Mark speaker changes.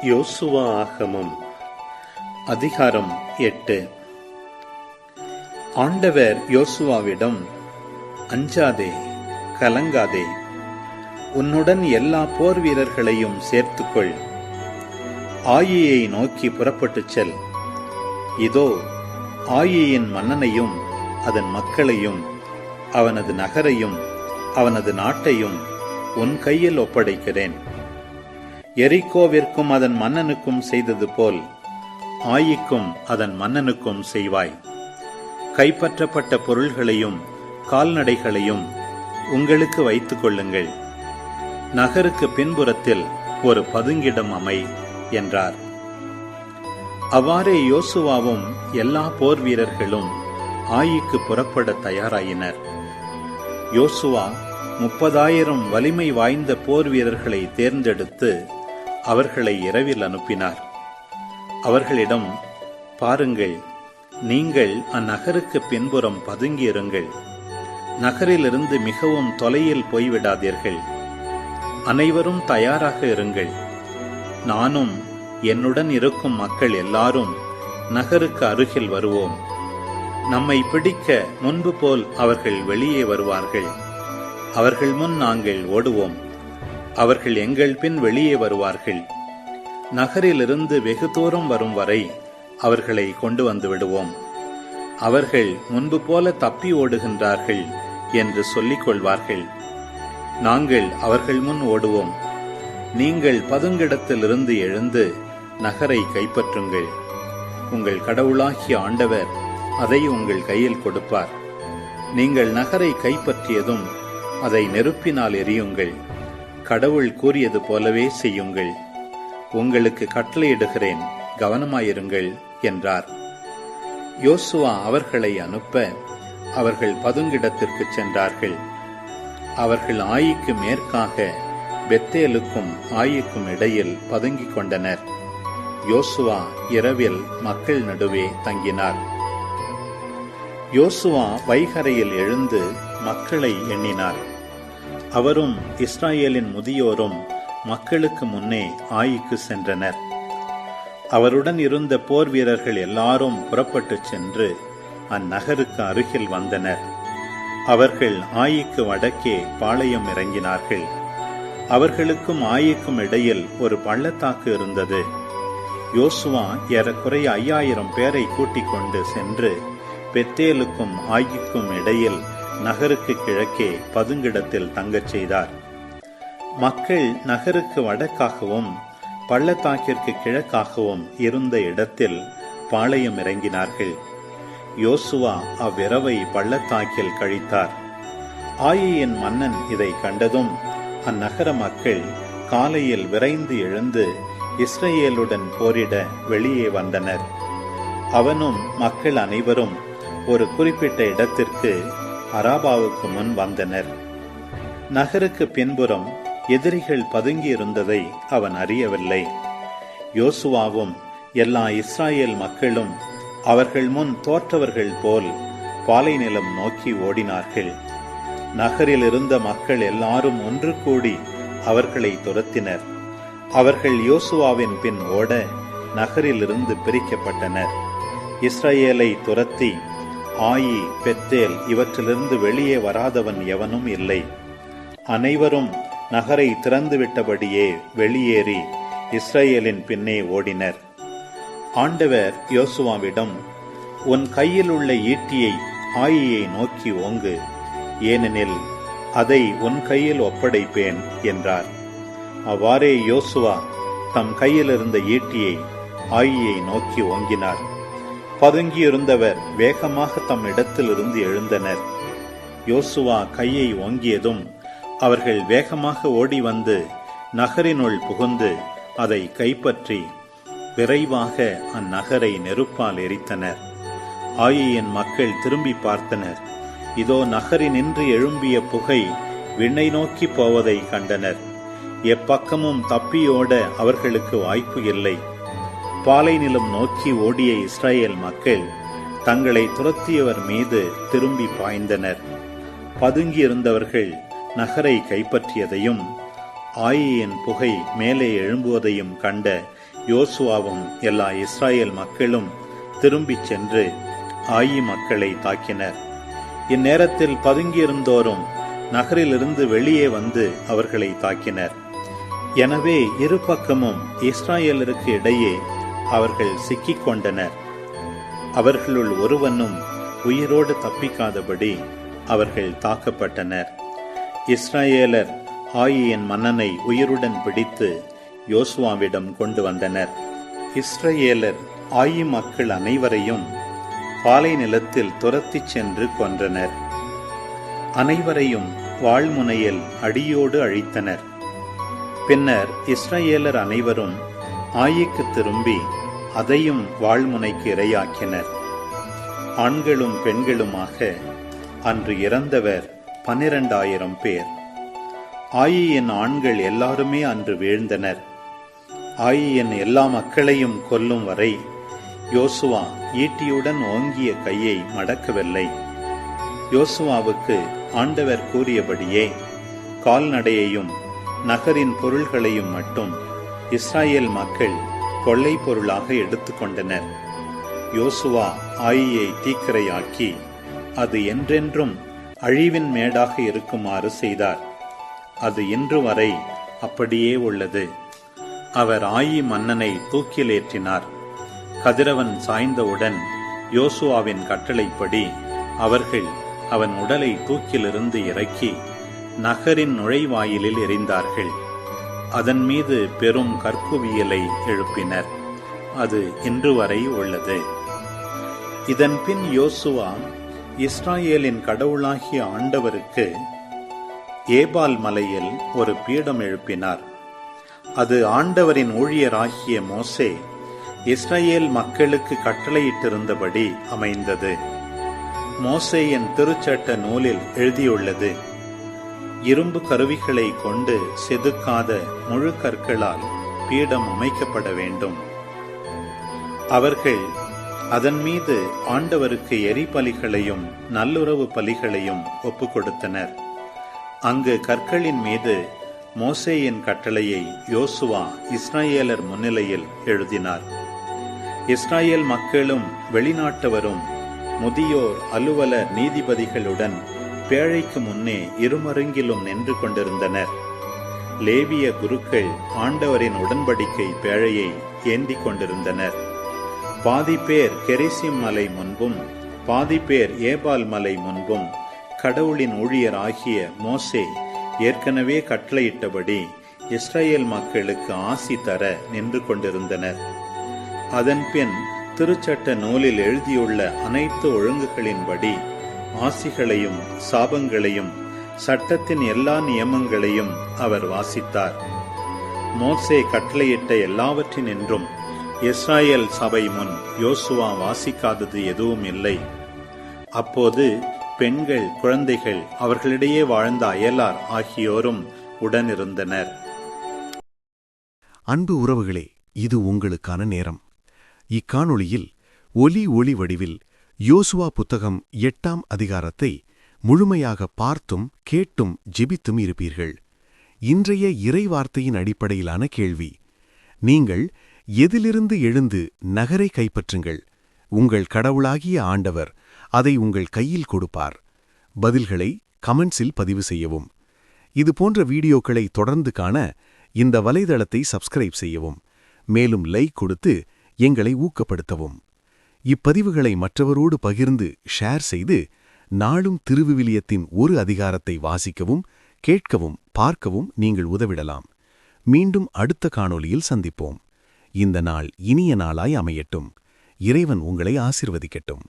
Speaker 1: யோசுவா ஆகமம் அதிகாரம் 8. ஆண்டவர் யோசுவாவிடம், அஞ்சாதே, கலங்காதே, உன்னுடன் எல்லா போர் வீரர்களையும் சேர்த்துக்கொள். ஆயியை நோக்கி புறப்பட்டுச் செல். இதோ, ஆயியின் மன்னனையும் அதன் மக்களையும் அவனது நகரையும் அவனது நாட்டையும் உன் கையில் ஒப்படைக்கிறேன். எரிகோவிற்கும் அதன் மன்னனுக்கும் செய்தது போல் ஆயிக்கும் அதன் மன்னனுக்கும் செய்வாய். கைப்பற்றப்பட்ட பொருள்களையும் கால்நடைகளையும் உங்களுக்கு வைத்துக் கொள்ளுங்கள். நகருக்கு பின்புறத்தில் ஒரு பதுங்கிடம் அமை என்றார். அவ்வாறே யோசுவாவும் எல்லா போர் வீரர்களும் ஆயிக்கு புறப்பட தயாராயினர். யோசுவா 30,000 வலிமை வாய்ந்த போர் வீரர்களை தேர்ந்தெடுத்து அவர்களை இரவில் அனுப்பினார். அவர்களிடம், பாருங்கள், நீங்கள் அந்நகருக்கு பின்புறம் பதுங்கியிருங்கள். நகரிலிருந்து மிகவும் தொலையில் போய்விடாதீர்கள். அனைவரும் தயாராக இருங்கள். நானும் என்னுடன் இருக்கும் மக்கள் எல்லாரும் நகருக்கு அருகில் வருவோம். நம்மை பிடிக்க முன்பு போல் அவர்கள் வெளியே வருவார்கள். அவர்கள் முன் நாங்கள் ஓடுவோம். அவர்கள் எங்கள் பின் வெளியே வருவார்கள். நகரிலிருந்து வெகு தூரம் வரும் வரை அவர்களை கொண்டு வந்து விடுவோம். அவர்கள் முன்பு போல தப்பி ஓடுகின்றார்கள் என்று சொல்லிக் கொள்வார்கள். நாங்கள் அவர்கள் முன் ஓடுவோம். நீங்கள் பதுங்கிடத்திலிருந்து எழுந்து நகரை கைப்பற்றுங்கள். உங்கள் கடவுளாகிய ஆண்டவர் அதை உங்கள் கையில் கொடுப்பார். நீங்கள் நகரை கைப்பற்றியதும் அதை நெருப்பினால் எரியுங்கள். கடவுள் கூறியது போலவே செய்யுங்கள். உங்களுக்கு கட்டளையிடுகிறேன், கவனமாயிருங்கள் என்றார். யோசுவா அவர்களை அனுப்ப அவர்கள் பதுங்கிடத்திற்கு சென்றார்கள். அவர்கள் ஆயிக்கு மேற்காக பெத்தேலுக்கும் ஆயிக்கும் இடையில் பதுங்கிக் கொண்டனர். யோசுவா இரவில் மக்கள் நடுவே தங்கினார். யோசுவா வைகரையில் எழுந்து மக்களை எண்ணினார். அவரும் இஸ்ராயேலின் முதியோரும் மக்களுக்கு முன்னே ஆயிக்கு சென்றனர். அவருடன் இருந்த போர் வீரர்கள் எல்லாரும் புறப்பட்டு சென்று அந்நகருக்கு அருகில் வந்தனர். அவர்கள் ஆயிக்கு வடக்கே பாளையம் இறங்கினார்கள். அவர்களுக்கும் ஆயிக்கும் இடையில் ஒரு பள்ளத்தாக்கு இருந்தது. யோசுவா ஏறக்குறைய 5000 பேரை கூட்டிக் கொண்டு சென்று பெத்தேலுக்கும் ஆயிக்கும் இடையில் நகருக்கு கிழக்கே பதுங்கிடத்தில் தங்கச் செய்தார். மக்கள் நகருக்கு வடக்காகவும் பள்ளத்தாக்கிற்கு கிழக்காகவும் இருந்த இடத்தில் பாளையம் இறங்கினார்கள். யோசுவா அவ்விரவை பள்ளத்தாக்கில் கழித்தார். ஆயியின் மன்னன் இதை கண்டதும் அந்நகர மக்கள் காலையில் விரைந்து எழுந்து இஸ்ரவேலுடன் போரிட வெளியே வந்தனர். அவனும் மக்கள் அனைவரும் ஒரு குறிப்பிட்ட இடத்திற்கு அராபாவுக்கு முன் வந்தனர். நகருக்கு பின்புறம் எதிரிகள் பதுங்கியிருந்ததை அவன் அறியவில்லை. யோசுவாவும் எல்லா இஸ்ராயேல் மக்களும் அவர்கள் முன் தோற்றவர்கள் போல் பாலை நிலம் நோக்கி ஓடினார்கள். நகரில் இருந்த மக்கள் எல்லாரும் ஒன்று கூடி அவர்களை துரத்தினர். அவர்கள் யோசுவாவின் பின் ஓட நகரிலிருந்து பிரிக்கப்பட்டனர். இஸ்ரவேலை துரத்தி ஆயி, பெத்தேல் இவற்றிலிருந்து வெளியே வராதவன் எவனும் இல்லை. அனைவரும் நகரை திறந்துவிட்டபடியே வெளியேறி இஸ்ரவேலின் பின்னே ஓடினர். ஆண்டவர் யோசுவாவிடம், உன் கையில் உள்ள ஈட்டியை ஆயியை நோக்கி ஓங்கு, ஏனெனில் அதை உன் கையில் ஒப்படைப்பேன் என்றார். அவ்வாறே யோசுவா தம் கையில் இருந்த ஈட்டியை ஆயியை நோக்கி ஓங்கினார். பதுங்கியிருந்தவர் வேகமாக தம் இடத்திலிருந்து எழுந்தனர். யோசுவா கையை ஓங்கியதும் அவர்கள் வேகமாக ஓடி வந்து நகரினுள் புகுந்து அதை கைப்பற்றி விரைவாக அந்நகரை நெருப்பால் எரித்தனர். ஆயியின் மக்கள் திரும்பி பார்த்தனர். இதோ, நகரினின்று எழும்பிய புகை விண்ணை நோக்கி போவதை கண்டனர். எப்பக்கமும் தப்பியோட அவர்களுக்கு வாய்ப்பு இல்லை. பாலை நிலம் நோக்கி ஓடிய இஸ்ரவேல் மக்கள் தங்களை துரத்தியவர் மீது திரும்பி பாய்ந்தனர். பதுங்கியிருந்தவர்கள் நகரை கைப்பற்றியதையும் ஆயியின் புகை மேலே எழும்புவதையும் கண்ட யோசுவாவும் எல்லா இஸ்ராயேல் மக்களும் திரும்பிச் சென்று ஆயி மக்களை தாக்கினர். இந்நேரத்தில் பதுங்கியிருந்தோரும் நகரிலிருந்து வெளியே வந்து அவர்களை தாக்கினர். எனவே இரு பக்கமும் இஸ்ராயேலருக்கு இடையே அவர்கள் சிக்கிக் கொண்டனர். அவர்களுள் ஒருவனும் உயிரோடு தப்பிக்காதபடி அவர்கள் தாக்கப்பட்டனர். இஸ்ராயேலர் ஆயியின் மன்னனை உயிருடன் பிடித்து யோசுவாவிடம் கொண்டு வந்தனர். இஸ்ரவேலர் ஆயி மக்கள் அனைவரையும் பாலை நிலத்தில் துரத்திச் சென்று கொன்றனர். அனைவரையும் வாள்முனையில் அடியோடு அழித்தனர். பின்னர் இஸ்ரவேலர் அனைவரும் ஆயிக்கு திரும்பி அதையும் வாள்முனைக்கு இரையாக்கினர். ஆண்களும் பெண்களுமாக அன்று இறந்தவர் 12,000 பேர். ஆயியின் ஆண்கள் எல்லாருமே அன்று வீழ்ந்தனர். ஆயியின் எல்லா மக்களையும் கொல்லும் வரை யோசுவா ஈட்டியுடன் ஓங்கிய கையை மடக்கவில்லை. யோசுவாவுக்கு ஆண்டவர் கூறியபடியே கால்நடையையும் நகரின் பொருள்களையும் மட்டும் இஸ்ராயேல் மக்கள் கொள்ளை பொருளாக எடுத்துக்கொண்டனர். யோசுவா ஆயியை தீக்கிரையாக்கி அது என்றென்றும் அழிவின் மேடாக இருக்குமாறு செய்தார். அது இன்று வரை அப்படியே உள்ளது. அவர் ஆயி மன்னனை தூக்கிலேற்றினார். கதிரவன் சாய்ந்தவுடன் யோசுவாவின் கட்டளைப்படி அவர்கள் அவன் உடலை தூக்கிலிருந்து இறக்கி நகரின் நுழைவாயிலில் எறிந்தார்கள். அதன் மீது பெரும் கற்குவியலை எழுப்பினர். அது இன்று வரை உள்ளது. இதன் பின் யோசுவா இஸ்ராயேலின் கடவுளாகிய ஆண்டவருக்கு ஏபால் மலையில் ஒரு பீடம் எழுப்பினார். அது ஆண்டவரின் ஊழியராகிய மோசே இஸ்ரவேல் மக்களுக்கு கட்டளையிட்டிருந்தபடி அமைந்தது. மோசேயின் திருச்சட்ட நூலில் எழுதியுள்ளது, இரும்பு கருவிகளை கொண்டு செதுக்காத முழு கற்களால் பீடம் அமைக்கப்பட வேண்டும். அவர்கள் அதன் மீது ஆண்டவருக்கு எரிபலிகளையும் நல்லுறவு பலிகளையும் ஒப்புக் கொடுத்தனர். அங்கு கற்களின் மீது மோசேயின் கட்டளையை யோசுவா இஸ்ராயேலர் முன்னிலையில் எழுதினார். இஸ்ராயேல் மக்களும் வெளிநாட்டவரும் முதியோர் அலுவலர் நீதிபதிகளுடன் பேழைக்கு முன்னே இருமருங்கிலும் நின்று கொண்டிருந்தனர். லேவிய குருக்கள் ஆண்டவரின் உடன்படிக்கை பேழையை ஏந்தி கொண்டிருந்தனர். பாதி பேர் கெரிசிம் மலை முன்பும் பாதி பேர் ஏபால் மலை முன்பும் கடவுளின் ஊழியர் ஆகிய மோசே ஏற்கனவே கட்டளையிட்டபடி இஸ்ரவேல் மக்களுக்கு ஆசி தர நின்று கொண்டிருந்தனர். அதன்பின் திருச்சட்ட நூலில் எழுதியுள்ள அனைத்து ஒழுங்குகளின்படி ஆசிகளையும் சாபங்களையும் சட்டத்தின் எல்லா நியமங்களையும் அவர் வாசித்தார். மோசே கட்டளையிட்ட எல்லாவற்றினின்றும் இஸ்ராயேல் சபை முன் யோசுவா வாசிக்காதது எதுவும் இல்லை. அப்போது பெண்கள், குழந்தைகள், அவர்களிடையே வாழ்ந்த அயலார் ஆகியோரும் உடனிருந்தனர்.
Speaker 2: அன்பு உறவுகளே, இது உங்களுக்கான நேரம். இக்காணொளியில் ஒலி வடிவில் யோசுவா புத்தகம் 8ஆம் அதிகாரத்தை முழுமையாக பார்த்தும் கேட்டும் ஜெபித்தும் இருப்பீர்கள். இன்றைய இறைவார்த்தையின் அடிப்படையிலான கேள்வி: நீங்கள் எதிலிருந்து எழுந்து நகரை கைப்பற்றுங்கள். உங்கள் கடவுளாகிய ஆண்டவர் அதை உங்கள் கையில் கொடுப்பார். பதில்களை கமெண்ட்ஸில் பதிவு செய்யவும். இதுபோன்ற வீடியோக்களை தொடர்ந்து காண இந்த வலைதளத்தை சப்ஸ்கிரைப் செய்யவும். மேலும் லைக் கொடுத்து எங்களை ஊக்கப்படுத்தவும். இப்பதிவுகளை மற்றவரோடு பகிர்ந்து ஷேர் செய்து நாளும் திருவிவிலியத்தின் ஒரு அதிகாரத்தை வாசிக்கவும், கேட்கவும், பார்க்கவும் நீங்கள் உதவிடலாம். மீண்டும் அடுத்த காணொளியில் சந்திப்போம். இந்த நாள் இனிய நாளாய் அமையட்டும். இறைவன் உங்களை ஆசீர்வதிக்கட்டும்.